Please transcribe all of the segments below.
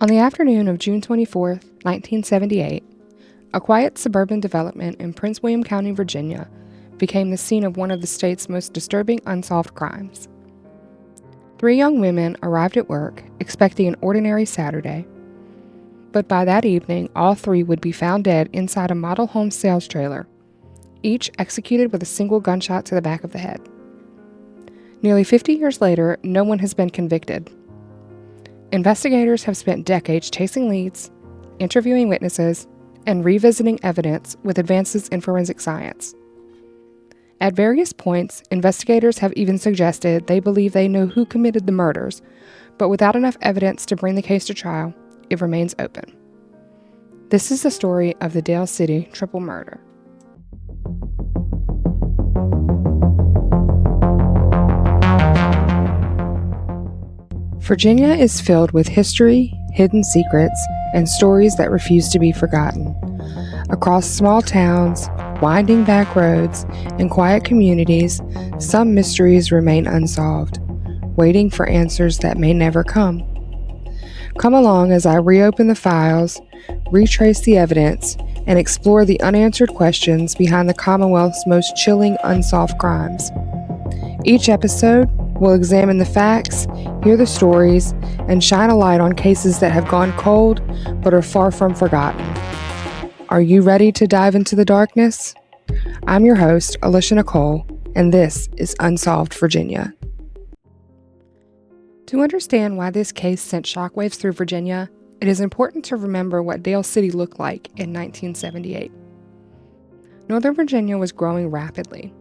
On the afternoon of June 24, 1978, a quiet suburban development in Prince William County, Virginia, became the scene of one of the state's most disturbing unsolved crimes. 3 young women arrived at work expecting an ordinary Saturday, but by that evening, all 3 would be found dead inside a model home sales trailer, each executed with a single gunshot to the back of the head. Nearly 50 years later, no one has been convicted. Investigators have spent decades chasing leads, interviewing witnesses, and revisiting evidence with advances in forensic science. At various points, investigators have even suggested they believe they know who committed the murders, but without enough evidence to bring the case to trial, it remains open. This is the story of the Dale City triple murder. Virginia is filled with history, hidden secrets, and stories that refuse to be forgotten. Across small towns, winding back roads, and quiet communities, some mysteries remain unsolved, waiting for answers that may never come. Come along as I reopen the files, retrace the evidence, and explore the unanswered questions behind the Commonwealth's most chilling unsolved crimes. Each episode will examine the facts, hear the stories, and shine a light on cases that have gone cold but are far from forgotten. Are you ready to dive into the darkness? I'm your host, Alicia Nicole, and this is Unsolved Virginia. To understand why this case sent shockwaves through Virginia, it is important to remember what Dale City looked like in 1978. Northern Virginia was growing rapidly.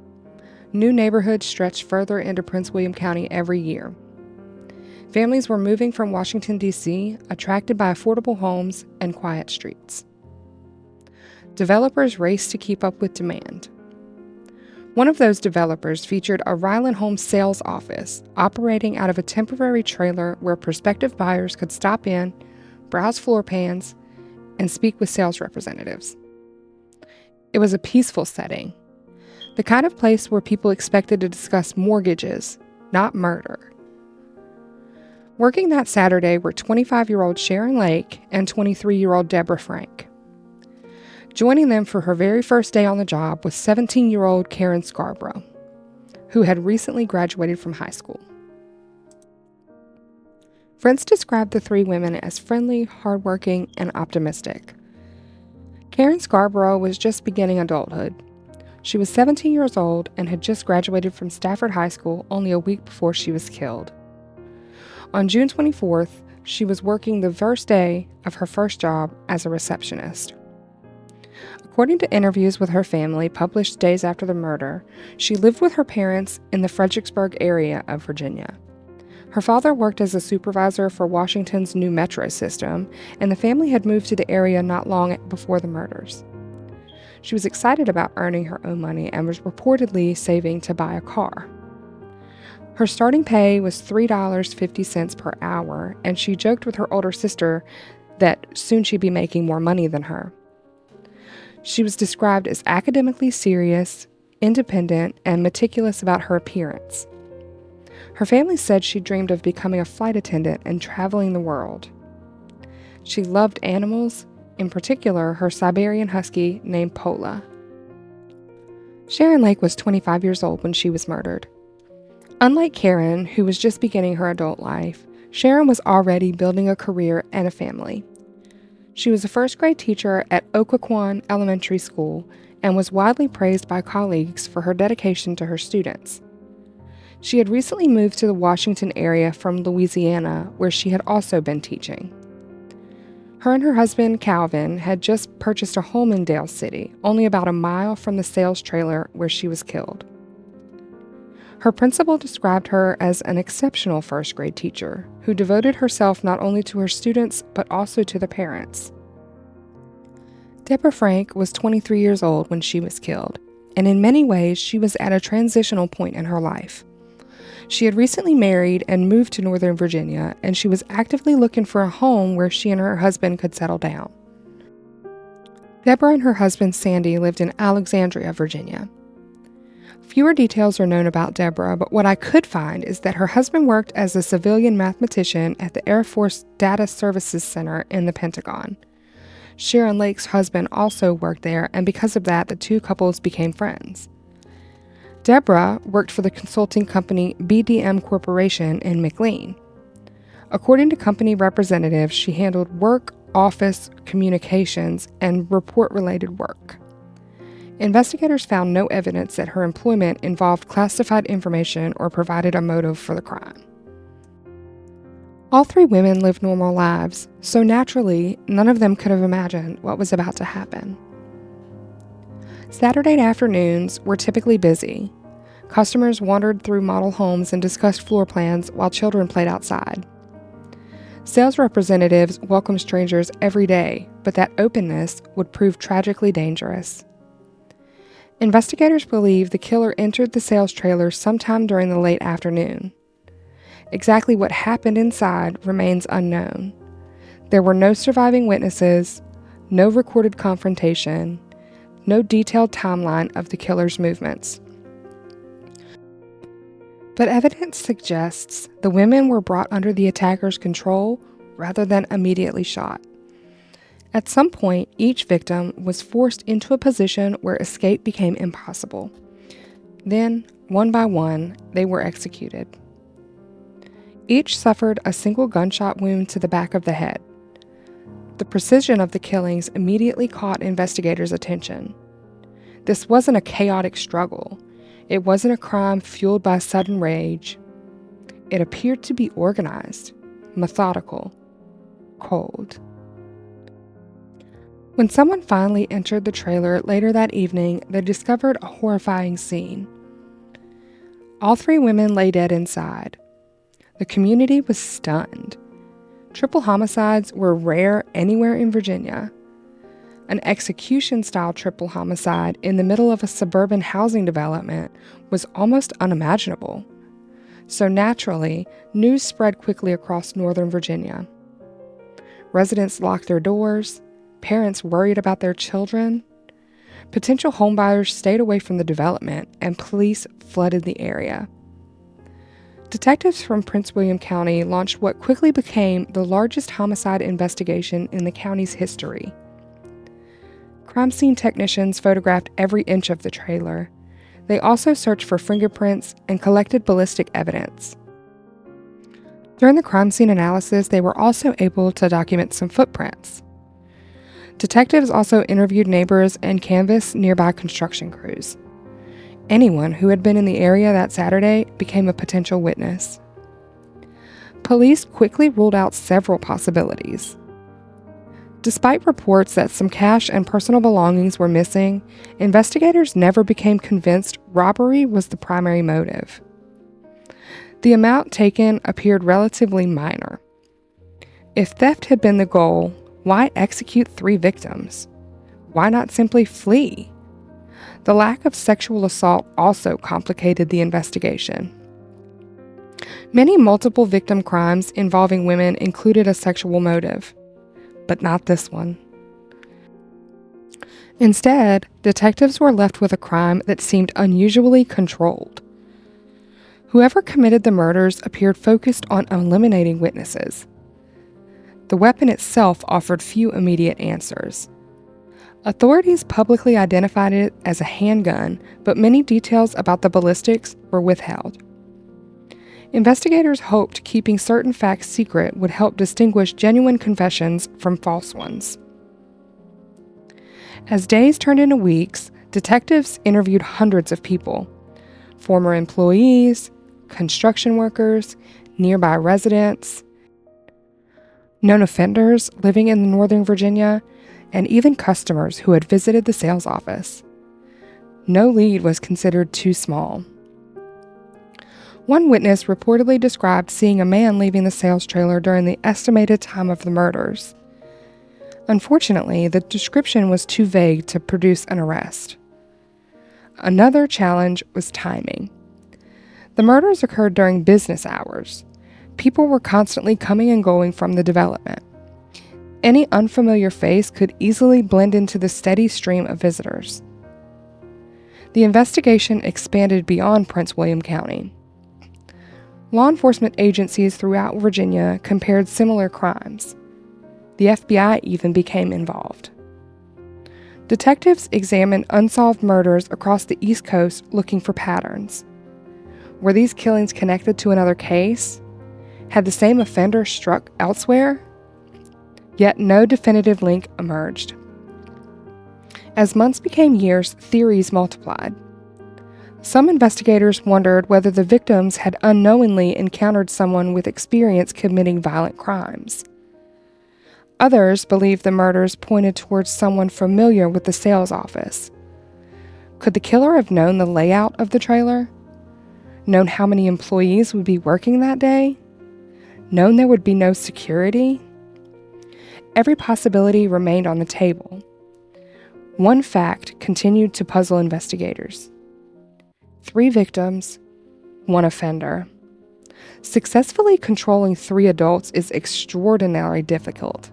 New neighborhoods stretched further into Prince William County every year. Families were moving from Washington, D.C., attracted by affordable homes and quiet streets. Developers raced to keep up with demand. One of those developers featured a Ryland Home sales office operating out of a temporary trailer where prospective buyers could stop in, browse floor plans, and speak with sales representatives. It was a peaceful setting, the kind of place where people expected to discuss mortgages, not murder. Working that Saturday were 25-year-old Sharon Lake and 23-year-old Deborah Frank. Joining them for her very first day on the job was 17-year-old Karen Scarbrough, who had recently graduated from high school. Friends described the 3 women as friendly, hardworking, and optimistic. Karen Scarbrough was just beginning adulthood. She was 17 years old and had just graduated from Stafford High School only a week before she was killed. On June 24th, she was working the first day of her first job as a receptionist. According to interviews with her family published days after the murder, she lived with her parents in the Fredericksburg area of Virginia. Her father worked as a supervisor for Washington's new metro system, and the family had moved to the area not long before the murders. She was excited about earning her own money and was reportedly saving to buy a car. Her starting pay was $3.50 per hour, and she joked with her older sister that soon she'd be making more money than her. She was described as academically serious, independent, and meticulous about her appearance. Her family said she dreamed of becoming a flight attendant and traveling the world. She loved animals, in particular her Siberian husky named Pola. Sharon Lake was 25 years old when she was murdered. Unlike Karen, who was just beginning her adult life, Sharon was already building a career and a family. She was a first-grade teacher at Occoquan Elementary School and was widely praised by colleagues for her dedication to her students. She had recently moved to the Washington area from Louisiana, where she had also been teaching. Her and her husband, Calvin, had just purchased a home in Dale City, only about a mile from the sales trailer where she was killed. Her principal described her as an exceptional first-grade teacher who devoted herself not only to her students but also to the parents. Deborah Frank was 23 years old when she was killed, and in many ways she was at a transitional point in her life. She had recently married and moved to Northern Virginia, and she was actively looking for a home where she and her husband could settle down. Deborah and her husband Sandy lived in Alexandria, Virginia. Fewer details are known about Deborah, but what I could find is that her husband worked as a civilian mathematician at the Air Force Data Services Center in the Pentagon. Sharon Lake's husband also worked there, and because of that, the two couples became friends. Deborah worked for the consulting company BDM Corporation in McLean. According to company representatives, she handled work, office, communications, and report-related work. Investigators found no evidence that her employment involved classified information or provided a motive for the crime. All three women lived normal lives, so naturally, none of them could have imagined what was about to happen. Saturday afternoons were typically busy. Customers wandered through model homes and discussed floor plans while children played outside. Sales representatives welcomed strangers every day, but that openness would prove tragically dangerous. Investigators believe the killer entered the sales trailer sometime during the late afternoon. Exactly what happened inside remains unknown. There were no surviving witnesses, no recorded confrontation, no detailed timeline of the killer's movements. But evidence suggests the women were brought under the attacker's control rather than immediately shot. At some point, each victim was forced into a position where escape became impossible. Then, one by one, they were executed. Each suffered a single gunshot wound to the back of the head. The precision of the killings immediately caught investigators' attention. This wasn't a chaotic struggle. It wasn't a crime fueled by sudden rage. It appeared to be organized, methodical, cold. When someone finally entered the trailer later that evening, they discovered a horrifying scene. All three women lay dead inside. The community was stunned. Triple homicides were rare anywhere in Virginia. An execution-style triple homicide in the middle of a suburban housing development was almost unimaginable. So naturally, news spread quickly across northern Virginia. Residents locked their doors. Parents worried about their children. Potential homebuyers stayed away from the development, and police flooded the area. Detectives from Prince William County launched what quickly became the largest homicide investigation in the county's history. Crime scene technicians photographed every inch of the trailer. They also searched for fingerprints and collected ballistic evidence. During the crime scene analysis, they were also able to document some footprints. Detectives also interviewed neighbors and canvassed nearby construction crews. Anyone who had been in the area that Saturday became a potential witness. Police quickly ruled out several possibilities. Despite reports that some cash and personal belongings were missing, investigators never became convinced robbery was the primary motive. The amount taken appeared relatively minor. If theft had been the goal, why execute 3 victims? Why not simply flee? The lack of sexual assault also complicated the investigation. Many multiple victim crimes involving women included a sexual motive, but not this one. Instead, detectives were left with a crime that seemed unusually controlled. Whoever committed the murders appeared focused on eliminating witnesses. The weapon itself offered few immediate answers. Authorities publicly identified it as a handgun, but many details about the ballistics were withheld. Investigators hoped keeping certain facts secret would help distinguish genuine confessions from false ones. As days turned into weeks, detectives interviewed hundreds of people: former employees, construction workers, nearby residents, known offenders living in Northern Virginia, and even customers who had visited the sales office. No lead was considered too small. One witness reportedly described seeing a man leaving the sales trailer during the estimated time of the murders. Unfortunately, the description was too vague to produce an arrest. Another challenge was timing. The murders occurred during business hours. People were constantly coming and going from the development. Any unfamiliar face could easily blend into the steady stream of visitors. The investigation expanded beyond Prince William County. Law enforcement agencies throughout Virginia compared similar crimes. The FBI even became involved. Detectives examined unsolved murders across the East Coast looking for patterns. Were these killings connected to another case? Had the same offender struck elsewhere? Yet no definitive link emerged. As months became years, theories multiplied. Some investigators wondered whether the victims had unknowingly encountered someone with experience committing violent crimes. Others believed the murders pointed towards someone familiar with the sales office. Could the killer have known the layout of the trailer? Known how many employees would be working that day? Known there would be no security? Every possibility remained on the table. One fact continued to puzzle investigators. 3 victims, 1 offender. Successfully controlling 3 adults is extraordinarily difficult.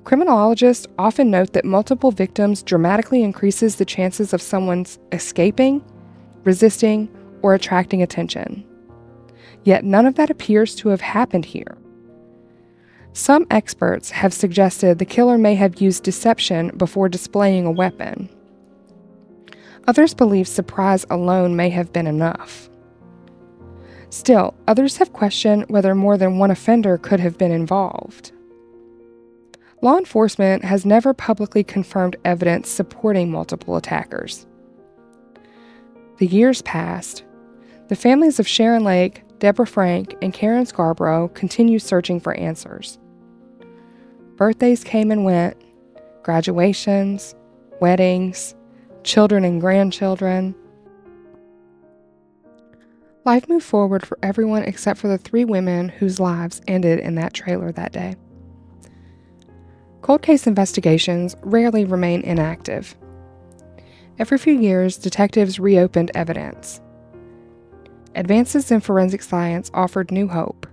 Criminologists often note that multiple victims dramatically increases the chances of someone's escaping, resisting, or attracting attention. Yet none of that appears to have happened here. Some experts have suggested the killer may have used deception before displaying a weapon. Others believe surprise alone may have been enough. Still, others have questioned whether more than 1 offender could have been involved. Law enforcement has never publicly confirmed evidence supporting multiple attackers. The years passed. The families of Sharon Lake, Deborah Frank, and Karen Scarbrough continued searching for answers. Birthdays came and went, graduations, weddings, children and grandchildren. Life moved forward for everyone except for the 3 women whose lives ended in that trailer that day. Cold case investigations rarely remain inactive. Every few years, detectives reopened evidence. Advances in forensic science offered new hope.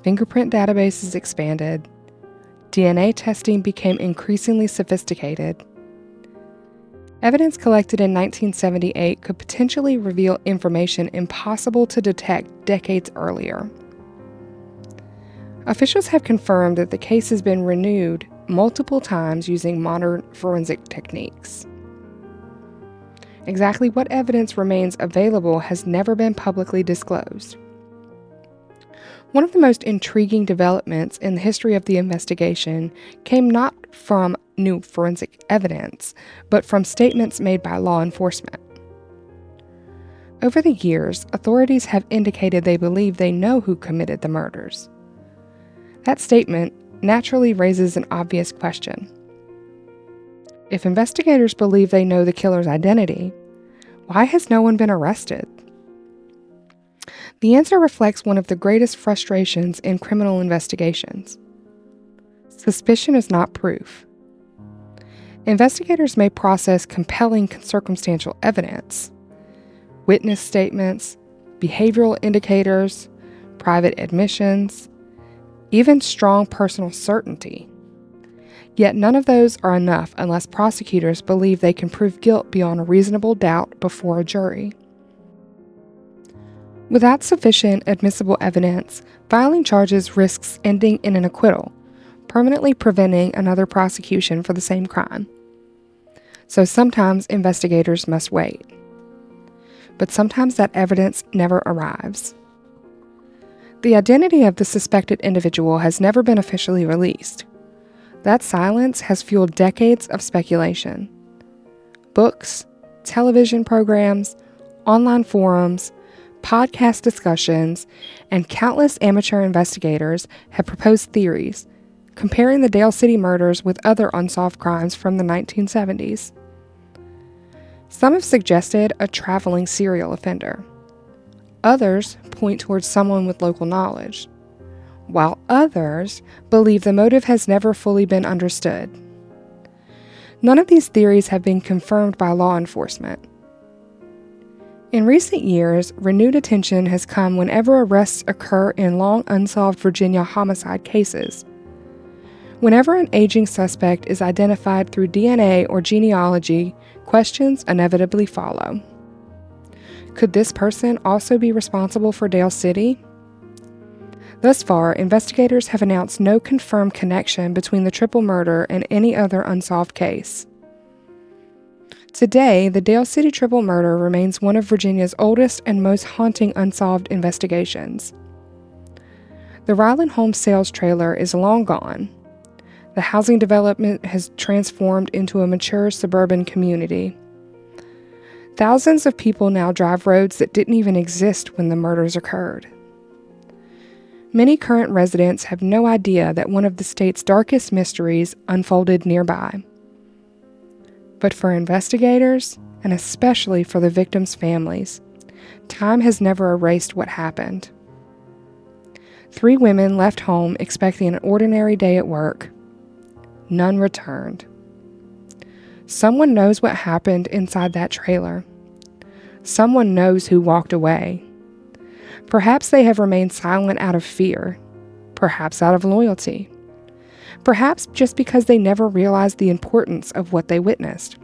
Fingerprint databases expanded. DNA testing became increasingly sophisticated. Evidence collected in 1978 could potentially reveal information impossible to detect decades earlier. Officials have confirmed that the case has been renewed multiple times using modern forensic techniques. Exactly what evidence remains available has never been publicly disclosed. One of the most intriguing developments in the history of the investigation came not from new forensic evidence, but from statements made by law enforcement. Over the years, authorities have indicated they believe they know who committed the murders. That statement naturally raises an obvious question. If investigators believe they know the killer's identity, why has no one been arrested? The answer reflects one of the greatest frustrations in criminal investigations. Suspicion is not proof. Investigators may process compelling circumstantial evidence, witness statements, behavioral indicators, private admissions, even strong personal certainty. Yet none of those are enough unless prosecutors believe they can prove guilt beyond a reasonable doubt before a jury. Without sufficient admissible evidence, filing charges risks ending in an acquittal, permanently preventing another prosecution for the same crime. So sometimes investigators must wait. But sometimes that evidence never arrives. The identity of the suspected individual has never been officially released. That silence has fueled decades of speculation. Books, television programs, online forums, podcast discussions, and countless amateur investigators have proposed theories, comparing the Dale City murders with other unsolved crimes from the 1970s. Some have suggested a traveling serial offender. Others point towards someone with local knowledge, while others believe the motive has never fully been understood. None of these theories have been confirmed by law enforcement. In recent years, renewed attention has come whenever arrests occur in long unsolved Virginia homicide cases. Whenever an aging suspect is identified through DNA or genealogy questions inevitably follow. Could this person also be responsible for Dale City? Thus far, investigators have announced no confirmed connection between the triple murder and any other unsolved case. Today, the Dale City triple murder remains one of Virginia's oldest and most haunting unsolved investigations. The Ryland home sales trailer is long gone. The housing development has transformed into a mature suburban community. Thousands of people now drive roads that didn't even exist when the murders occurred. Many current residents have no idea that one of the state's darkest mysteries unfolded nearby. But for investigators, and especially for the victims' families, time has never erased what happened. 3 women left home expecting an ordinary day at work. None returned. Someone knows what happened inside that trailer. Someone knows who walked away. Perhaps they have remained silent out of fear, perhaps out of loyalty, perhaps just because they never realized the importance of what they witnessed.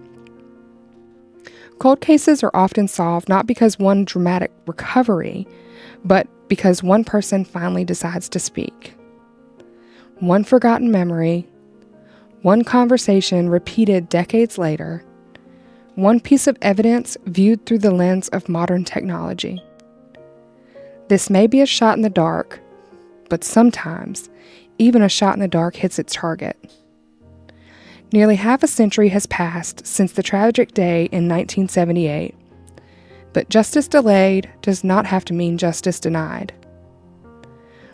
Cold cases are often solved not because one dramatic recovery, but because one person finally decides to speak. One forgotten memory, one conversation repeated decades later, one piece of evidence viewed through the lens of modern technology. This may be a shot in the dark, but sometimes even a shot in the dark hits its target. Nearly half a century has passed since the tragic day in 1978, but justice delayed does not have to mean justice denied.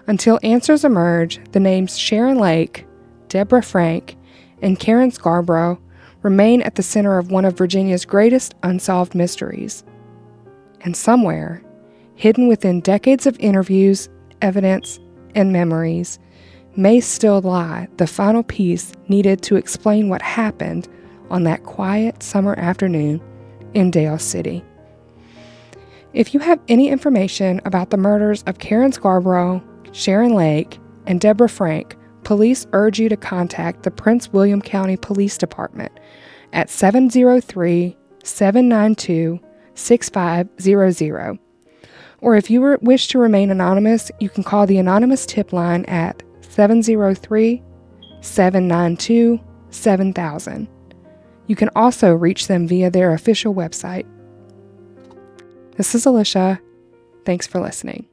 Until answers emerge, the names Sharon Lake, Deborah Frank, and Karen Scarbrough remain at the center of one of Virginia's greatest unsolved mysteries. And somewhere, hidden within decades of interviews, evidence, and memories, may still lie the final piece needed to explain what happened on that quiet summer afternoon in Dale City. If you have any information about the murders of Karen Scarbrough, Sharon Lake, and Deborah Frank, police urge you to contact the Prince William County Police Department at 703-792-6500. Or if you wish to remain anonymous, you can call the anonymous tip line at 703-792-7000. You can also reach them via their official website. This is Alicia. Thanks for listening.